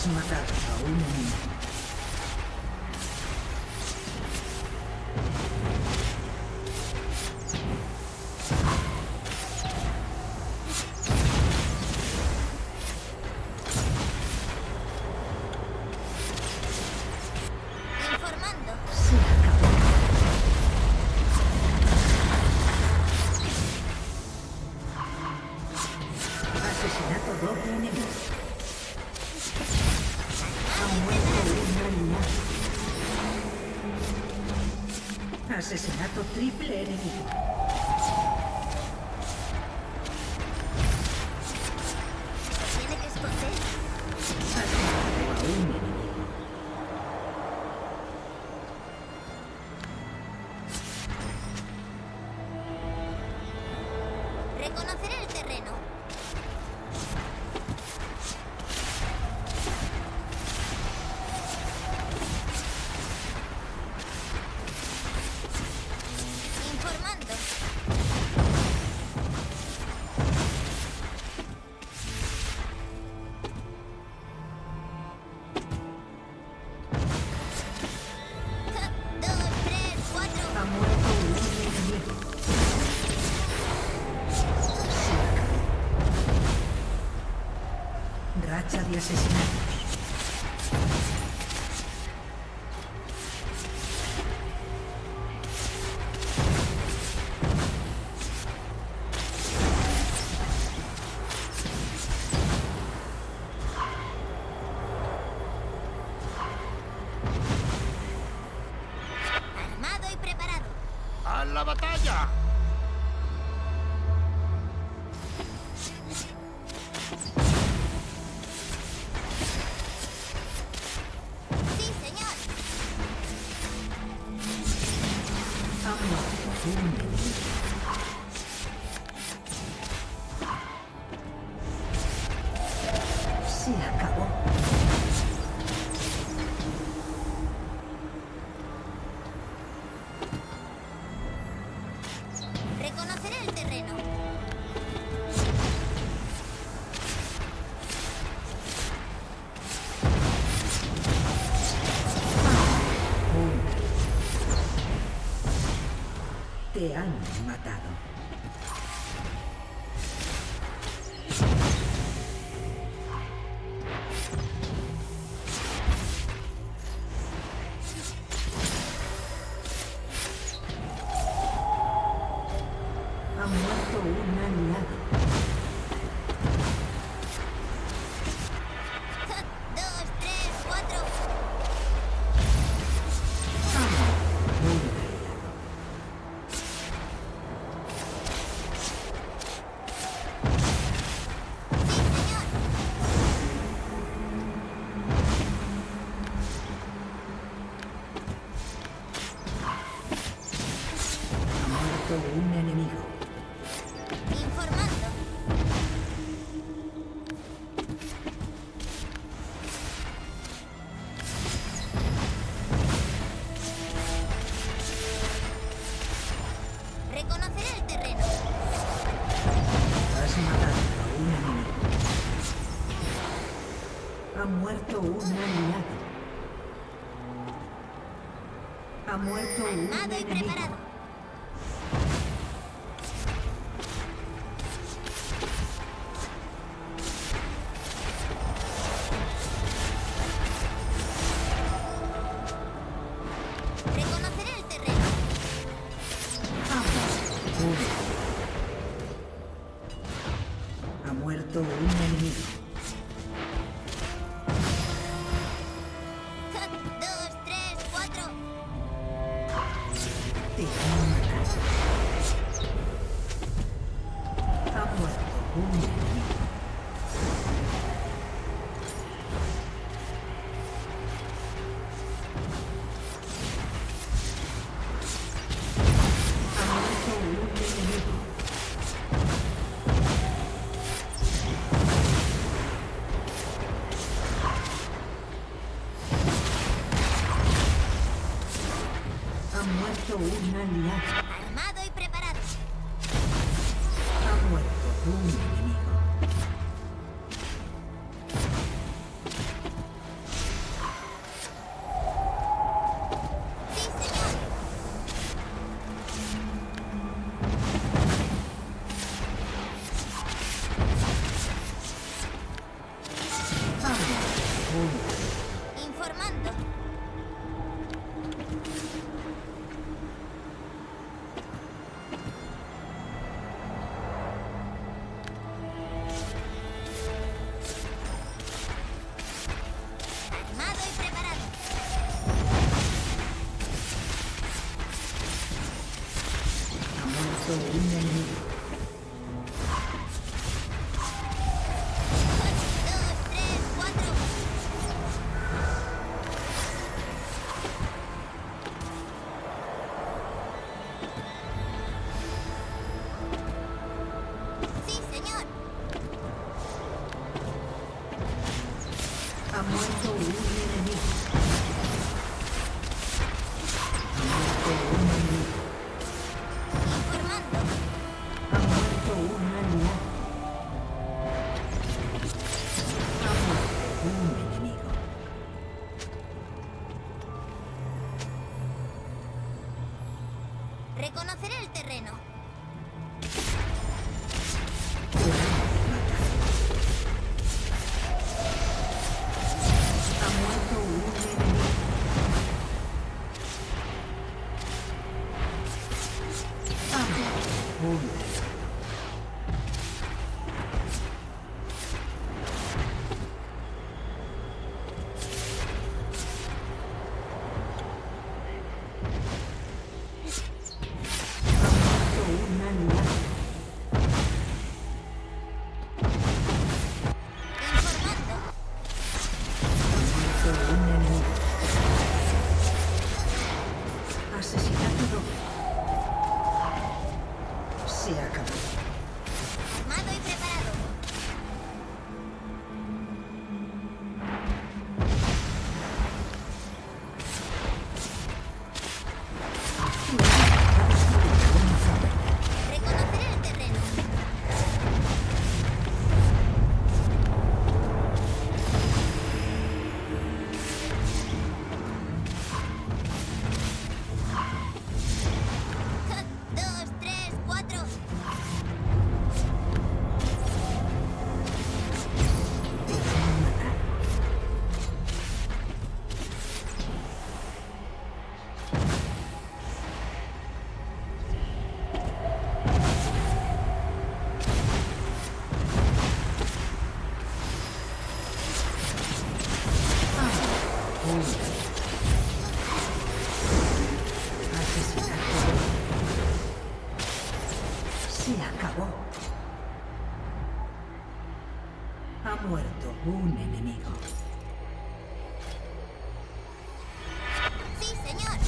Has matado a un enemigo. Informando. Se acabó. Asesinato doble enemigo. Ha muerto un aliado. Asesinato triple enemigo. Tiene que esconder. Has matado a un enemigo. Reconoceré el terreno. Informando. Ja, 2, 3, 4. Ha muerto un enemigo. Se acabó. Racha de asesinatos. Armado y preparado. ¡A la batalla! Sí, señor. Ha muerto un enemigo. Se acabó. Reconoceré el terreno. Te han matado. Ha muerto un aliado. Ja, 2, 3, 4. Ha muerto un aliado. Sí, señor. Ha muerto un enemigo. Informando. Reconoceré el terreno. Has matado a un enemigo. Ha muerto un aliado. Ha muerto un Armado y enemigo. preparado. Reconoceré el terreno. Ha muerto un enemigo. Ha muerto un enemigo. Ja, 2, 3, 4. Te han matado. Ha muerto un enemigo. Ha muerto un enemigo. Ha muerto un aliado. Armado y preparado. Ha muerto un enemigo. Sí, señor. Ha muerto un enemigo. Ha muerto un enemigo. Informando. Ha muerto un aliado. Ha muerto un enemigo. Reconoceré el terreno. Ha muerto un enemigo. Ha muerto un enemigo. Ha muerto un aliado. Informando. Ha muerto un enemigo. Asesinato doble. Se acabó. Armado y preparado. Reconoceré el terreno. Dos, tres, cuatro. Asesinato. Se acabó. Ha muerto un enemigo. Sí, señor.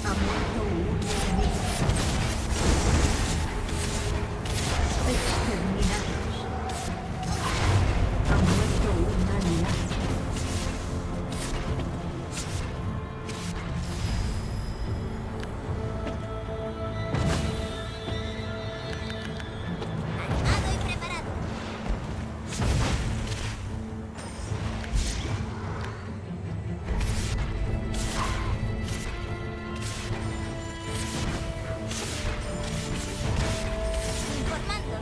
Ha muerto un enemigo. Exterminados. Ha muerto un aliado. Armado y preparado. Informando.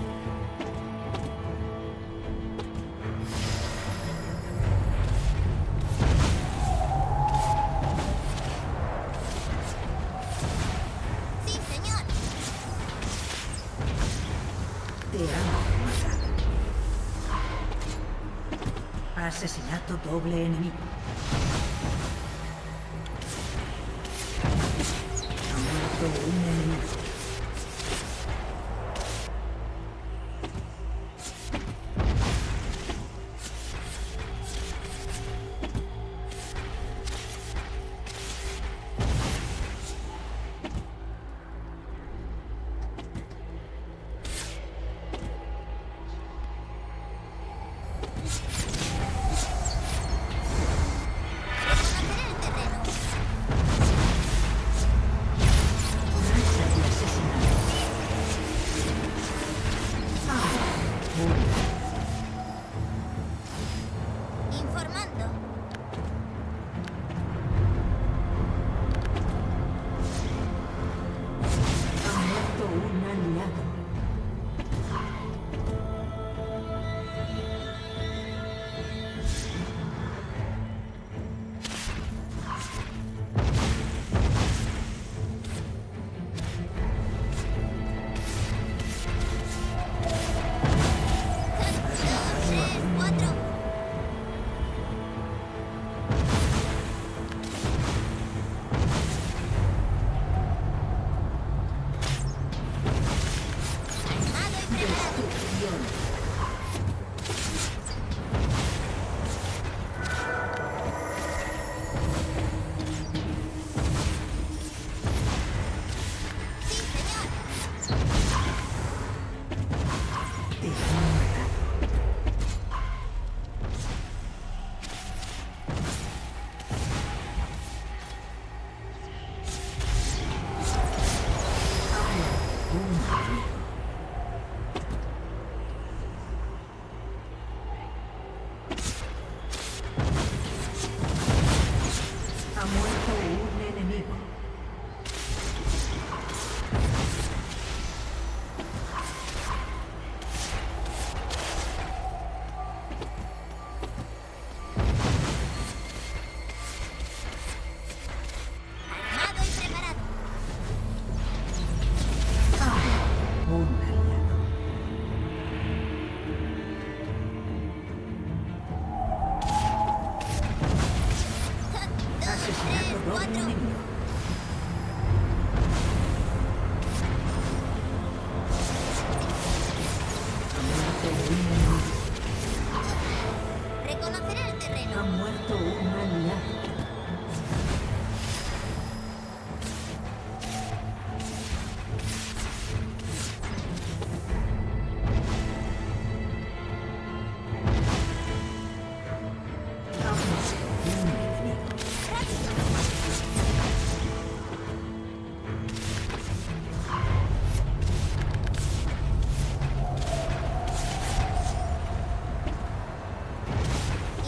Sí, señor. Te han matado. Asesinato doble enemigo. Ha muerto un enemigo. Reconoceré el terreno. Una un enemigo. Ha muerto un enemigo. Armado y preparado. Un aliado. Dos, Asesinato tres, doble cuatro. enemigo. Ha muerto un enemigo. Reconoceré el Ha terreno. muerto un aliado. Ha muerto un enemigo. Rápido.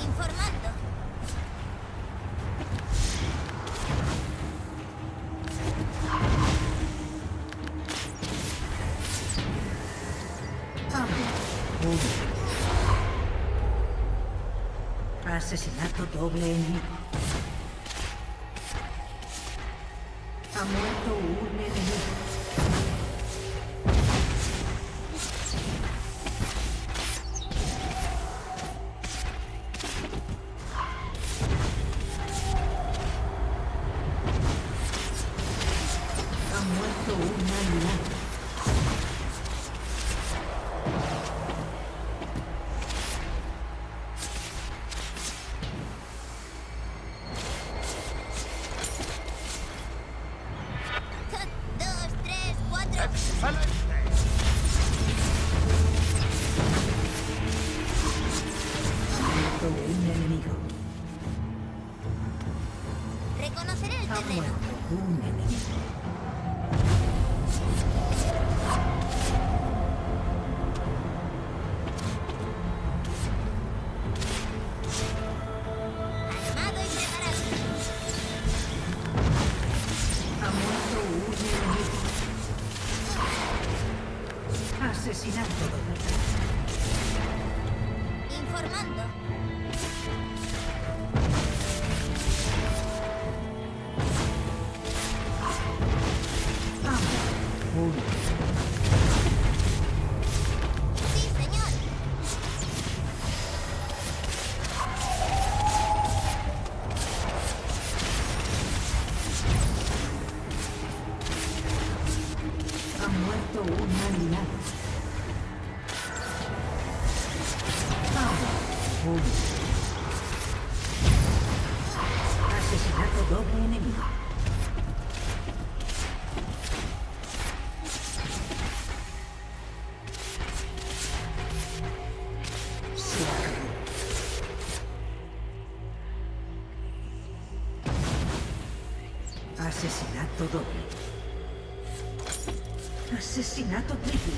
Informando. Ha muerto un enemigo. Asesinato doble enemigo. Ha muerto un enemigo. Ha muerto un aliado. Dos, tres, cuatro. ¡Excelente! Ha muerto un enemigo. Reconoceré el Ha terreno. muerto un enemigo. Armado y preparado. Ha muerto un enemigo. Asesinato doble. Informando. Ha muerto un enemigo. Sí, señor. Ha muerto un aliado. Ha muerto un enemigo. Asesinato doble enemigo. Se acabó. Asesinato doble. Asesinato triple.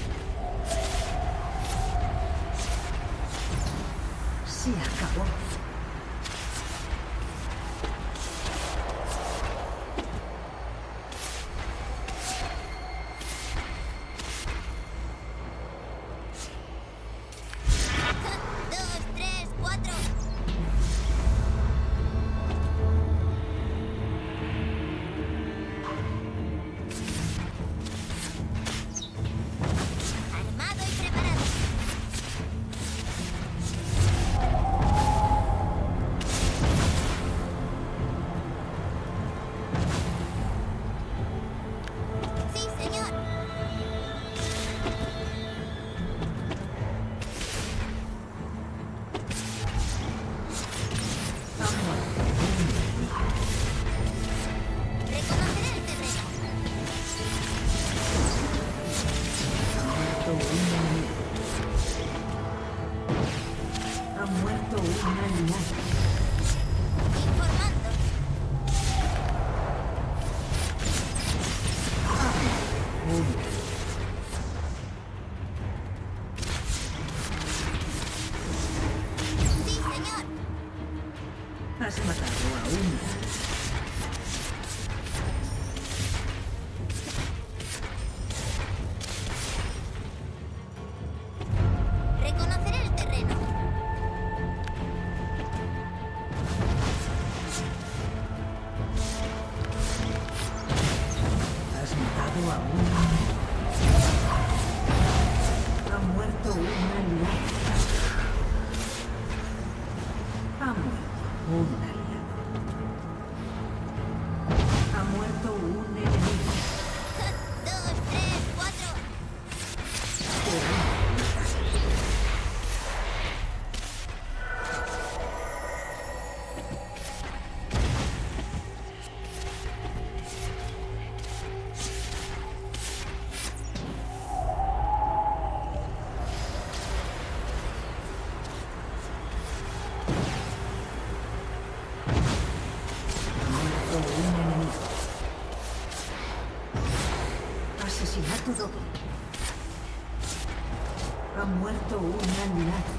Se acabó. Dos, tres, cuatro. Armado y preparado. matado a uno. Ha muerto un aliado. Ha muerto un aliado. Ha muerto un enemigo. 2, 3, 4. Ha muerto un enemigo. Asesinato doble. Ha muerto un aliado.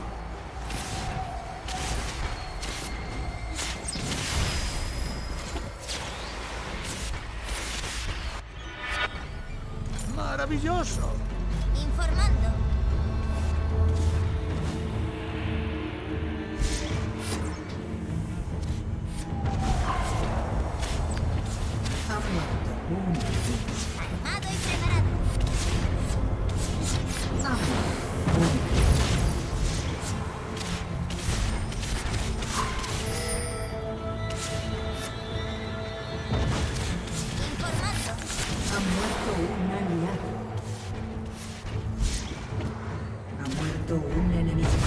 ¡Maravilloso! Informando. Ha muerto un enemigo. Armado y preparado. Ha muerto un enemigo. Informando. Ha muerto un aliado. Ha muerto un enemigo.